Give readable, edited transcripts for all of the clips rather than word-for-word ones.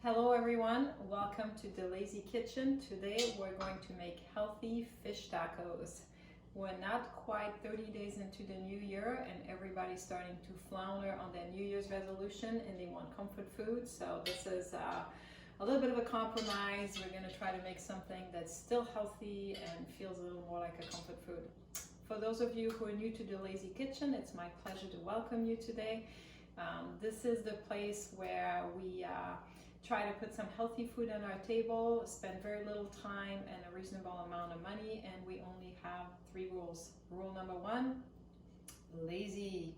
Hello everyone, welcome to the Lazy Kitchen. Today we're going to make healthy fish tacos. We're not quite 30 days into the new year and everybody's starting to flounder on their New Year's resolution and they want comfort food. So this is a little bit of a compromise. We're going to try to make something that's still healthy and feels a little more like a comfort food. For those of you who are new to the Lazy Kitchen, it's my pleasure to welcome you today. This is the place where we try to put some healthy food on our table, spend very little time and a reasonable amount of money, and we only have 3 rules. Rule number 1, lazy.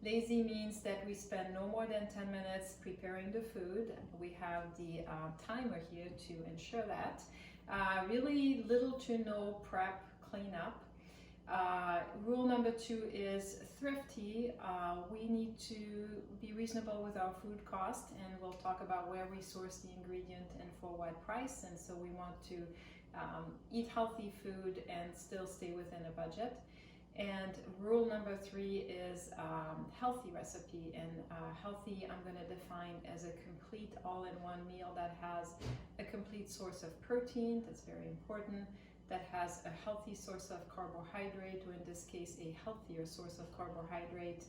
Lazy means that we spend no more than 10 minutes preparing the food. We have the timer here to ensure that. Really little to no prep, cleanup. Rule number 2 is thrifty. We need to be reasonable with our food cost, and we'll talk about where we source the ingredient and for what price. And so we want to eat healthy food and still stay within a budget. And rule number 3 is healthy recipe. And healthy I'm going to define as a complete all-in-one meal that has a complete source of protein. That's very important. That has a healthy source of carbohydrate, or in this case a healthier source of carbohydrate,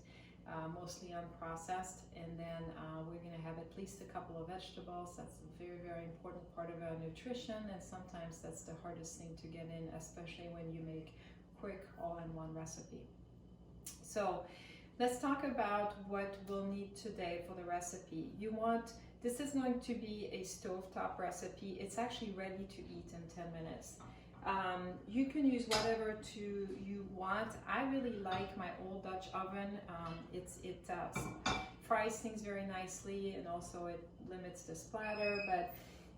mostly unprocessed, and then we're going to have at least a couple of vegetables. That's a very, very important part of our nutrition, and sometimes that's the hardest thing to get in, especially when you make quick all-in-one recipe. So let's talk about what we'll need today for the recipe. This is going to be a stovetop recipe. It's actually ready to eat in 10 minutes. You can use whatever you want. I really like my old Dutch oven. It fries things very nicely, and also it limits the splatter. But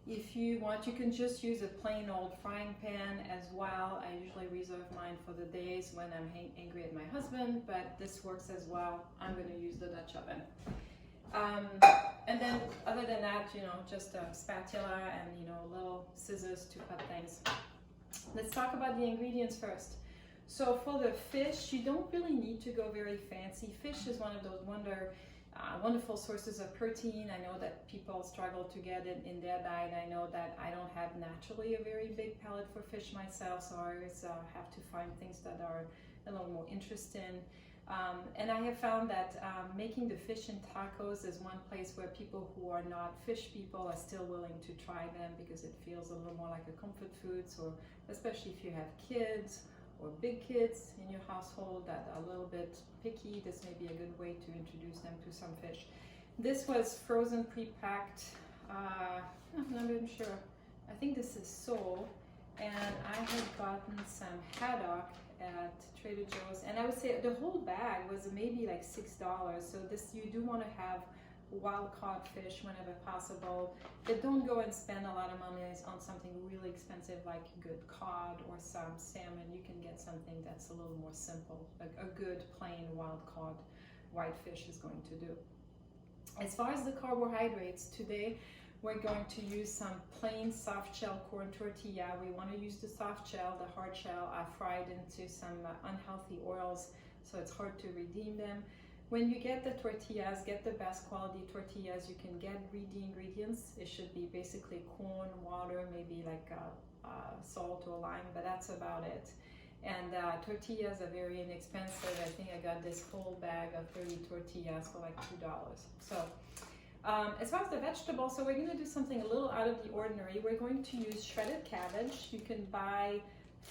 if you want, you can just use a plain old frying pan as well. I usually reserve mine for the days when I'm angry at my husband, but this works as well. I'm going to use the Dutch oven. And then other than that, just a spatula and, little scissors to cut things. Let's talk about the ingredients first. So for the fish, you don't really need to go very fancy. Fish is one of those wonderful sources of protein. I know that people struggle to get it in their diet. I know that I don't have naturally a very big palate for fish myself, so I always have to find things that are a little more interesting. And I have found that making the fish in tacos is one place where people who are not fish people are still willing to try them, because it feels a little more like a comfort food. So especially if you have kids or big kids in your household that are a little bit picky, this may be a good way to introduce them to some fish. This was frozen, pre-packed. I'm not even sure. I think this is sole, and I had gotten some haddock at Trader Joe's, and I would say the whole bag was maybe like $6. So you do want to have wild caught fish whenever possible, but don't go and spend a lot of money on something really expensive like good cod or some salmon. You can get something that's a little more simple. A good plain wild caught white fish is going to do. As far as the carbohydrates, today we're going to use some plain soft shell corn tortilla. We want to use the soft shell. The hard shell I fried into some unhealthy oils, so it's hard to redeem them. When you get the tortillas, get the best quality tortillas you can get. Read the ingredients. It should be basically corn, water, maybe like salt or lime, but that's about it. And tortillas are very inexpensive. I think I got this whole bag of 30 tortillas for like $2. So as far as the vegetables, so we're going to do something a little out of the ordinary. We're going to use shredded cabbage. You can buy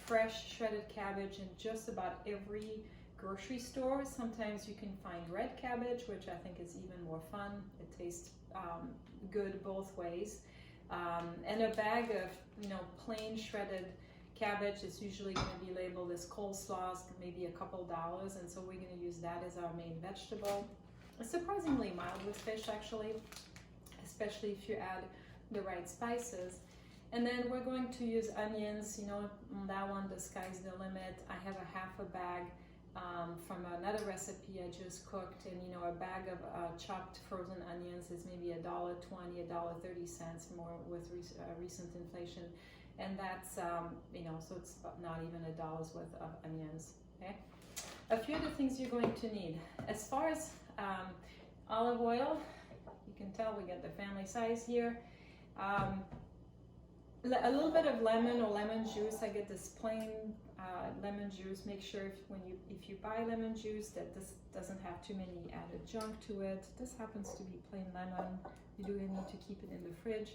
fresh shredded cabbage in just about every grocery store. Sometimes you can find red cabbage, which I think is even more fun. It tastes good both ways. And a bag of plain shredded cabbage is usually going to be labeled as coleslaw, maybe a couple dollars, and so we're going to use that as our main vegetable. It's surprisingly mild with fish, actually, especially if you add the right spices. And then we're going to use onions. On that one, the sky's the limit. I have a half a bag from another recipe I just cooked, and a bag of chopped frozen onions is maybe $1.20, $1.30 more with recent inflation, and that's so it's not even $1 worth of onions. Okay, a few of the things you're going to need as far as olive oil. You can tell we got the family size here. A little bit of lemon or lemon juice. I get this plain lemon juice. Make sure if you buy lemon juice that this doesn't have too many added junk to it. This happens to be plain lemon. You do need to keep it in the fridge.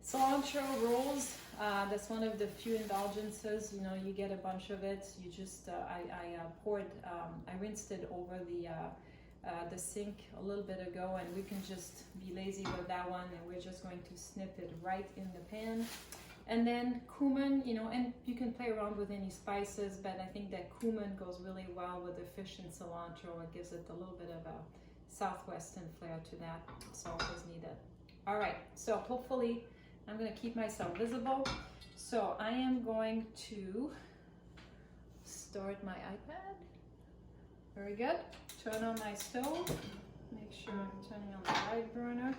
Cilantro rolls, that's one of the few indulgences. You know, you get a bunch of it. You just I rinsed it over the sink a little bit ago, and we can just be lazy with that one, and we're just going to snip it right in the pan. And then cumin, you know, and you can play around with any spices, but I think that cumin goes really well with the fish and cilantro. It gives it a little bit of a southwestern flair to that, salt is needed. All right, so hopefully I'm going to keep myself visible. So I am going to start my iPad. Very good. Turn on my stove. Make sure I'm turning on the right burner.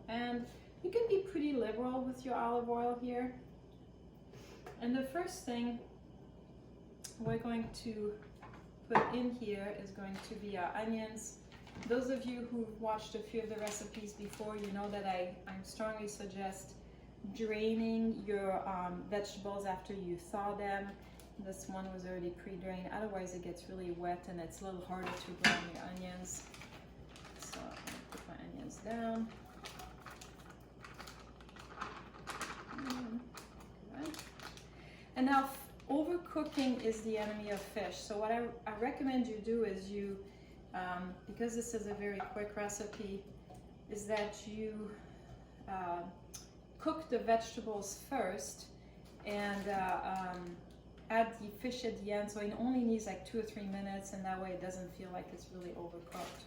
And you can be pretty liberal with your olive oil here. And the first thing we're going to put in here is going to be our onions. Those of you who've watched a few of the recipes before, you know that I strongly suggest draining your vegetables after you thaw them. This one was already pre-drained, otherwise it gets really wet and it's a little harder to brown your onions. So I'm going to put my onions down. Good. And now overcooking is the enemy of fish. So what I recommend you do is you, because this is a very quick recipe, is that you cook the vegetables first and add the fish at the end, so it only needs like 2 or 3 minutes, and that way it doesn't feel like it's really overcooked.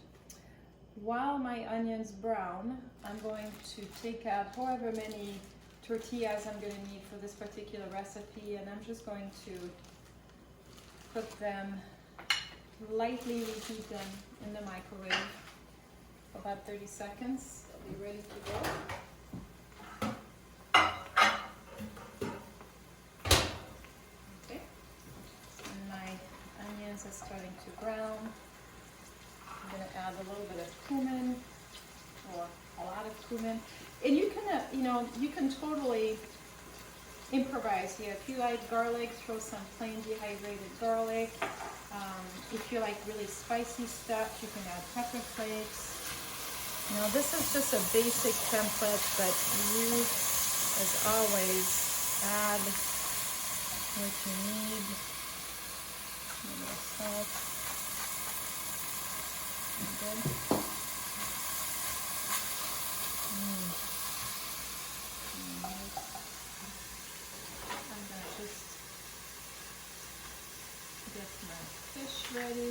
While my onions brown, I'm going to take out however many tortillas I'm going to need for this particular recipe, and I'm just going to put them, lightly reheat them in the microwave for about 30 seconds. They'll be ready to go. Are starting to brown. I'm going to add a little bit of cumin, or a lot of cumin, and you can you can totally improvise here. If you like garlic, throw some plain dehydrated garlic. If you like really spicy stuff, you can add pepper flakes. Now this is just a basic template, but you, as always, add what you need. A little salt. Good. I'm gonna just get my fish ready.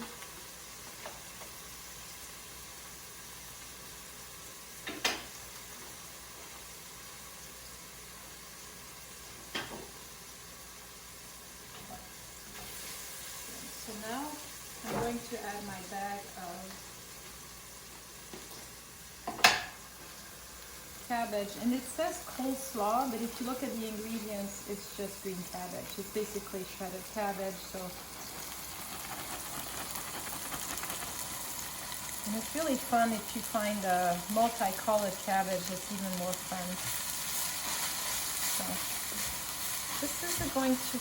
So now I'm going to add my bag of cabbage, and it says coleslaw, but if you look at the ingredients, it's just green cabbage. It's basically shredded cabbage. So, and it's really fun if you find a multicolored cabbage. It's even more fun. So this is going to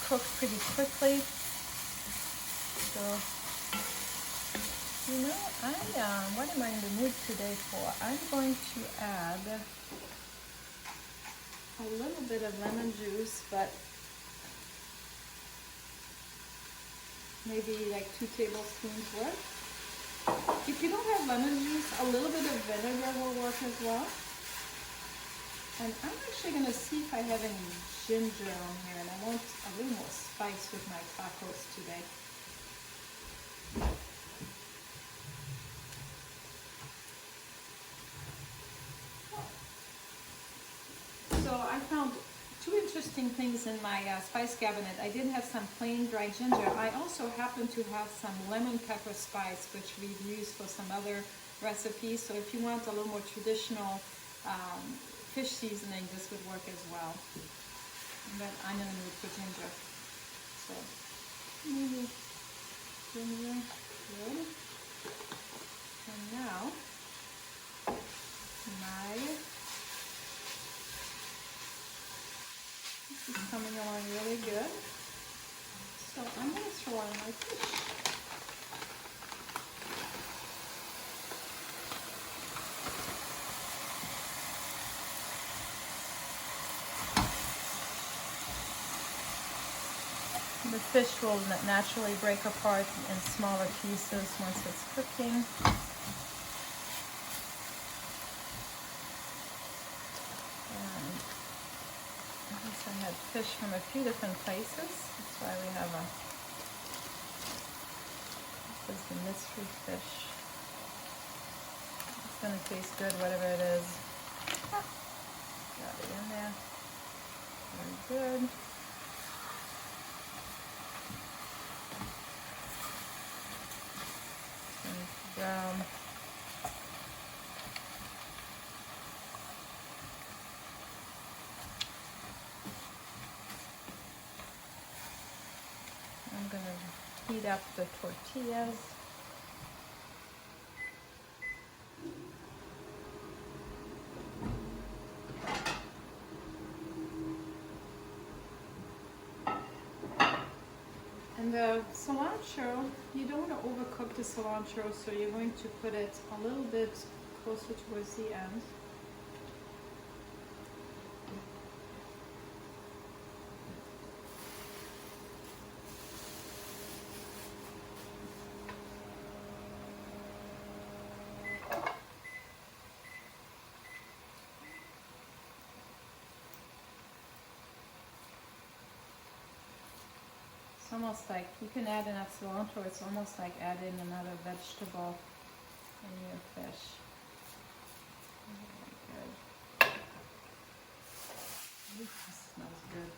cook pretty quickly. So, you know, what am I in the mood today for? I'm going to add a little bit of lemon juice, but maybe like 2 tablespoons worth. If you don't have lemon juice, a little bit of vinegar will work as well. And I'm actually going to see if I have any ginger on here, and I want a little more spice with my tacos today. So I found 2 interesting things in my spice cabinet. I did have some plain dried ginger. I also happen to have some lemon pepper spice, which we've used for some other recipes. So if you want a little more traditional fish seasoning, this would work as well. But I'm in the mood for ginger. So maybe ginger, good. And now my coming along really good. So I'm going to throw on my fish. The fish will naturally break apart in smaller pieces once it's cooking. And I had fish from a few different places. That's why we have this is the mystery fish. It's going to taste good, whatever it is. Got it in there. Very good. Brown. I'm going to heat up the tortillas. And the cilantro, you don't want to overcook the cilantro, so you're going to put it a little bit closer towards the end. It's almost like you can add enough cilantro, it's almost like adding another vegetable in your fish. Very good. Ooh, this smells good.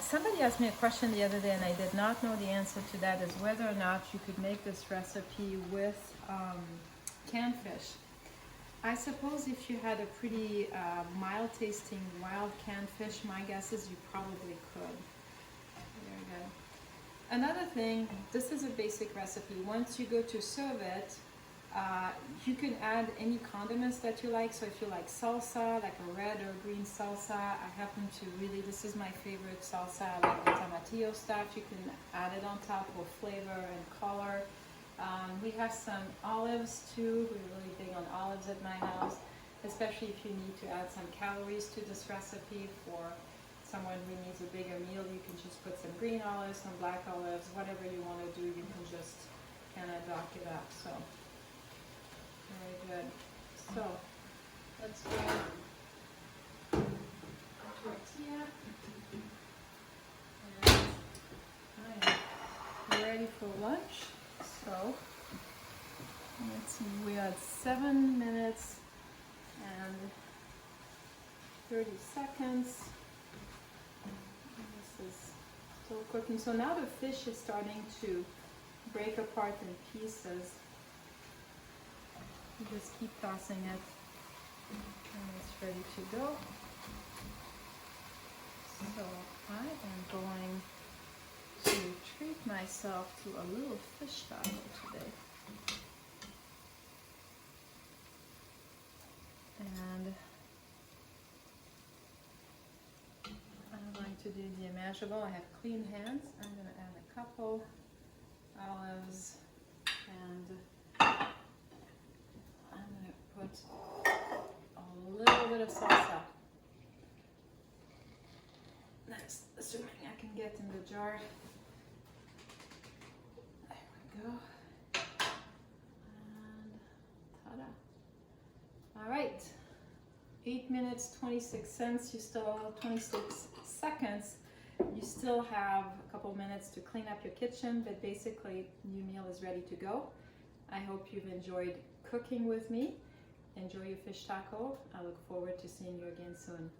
Somebody asked me a question the other day and I did not know the answer to that, is whether or not you could make this recipe with canned fish. I suppose if you had a pretty mild tasting wild canned fish, my guess is you probably could. Very good. Another thing, this is a basic recipe. Once you go to serve it, you can add any condiments that you like. So if you like salsa, like a red or green salsa, I happen to really, this is my favorite salsa, I like the tomatillo stuff. You can add it on top for flavor and color. We have some olives too. We're really big on olives at my house, especially if you need to add some calories to this recipe. For someone who needs a bigger meal, you can just put some green olives, some black olives, whatever you want to do, you can just kind of dock it up. So, very good. So, let's grab a tortilla. And I am ready for lunch. So, let's see, we are at 7 minutes and 30 seconds. This is still cooking. So now the fish is starting to break apart in pieces. You just keep tossing it and it's ready to go. So I am going to treat myself to a little fish taco today. And I'm going to do the imaginable. I have clean hands. I'm going to add a couple olives and I'm going to put a little bit of salsa. Next, assuming I can get in the jar. There we go. And ta-da. All right. 8 minutes, 26 cents. You still 26 seconds. You still have a couple minutes to clean up your kitchen, but basically, your meal is ready to go. I hope you've enjoyed cooking with me. Enjoy your fish taco. I look forward to seeing you again soon.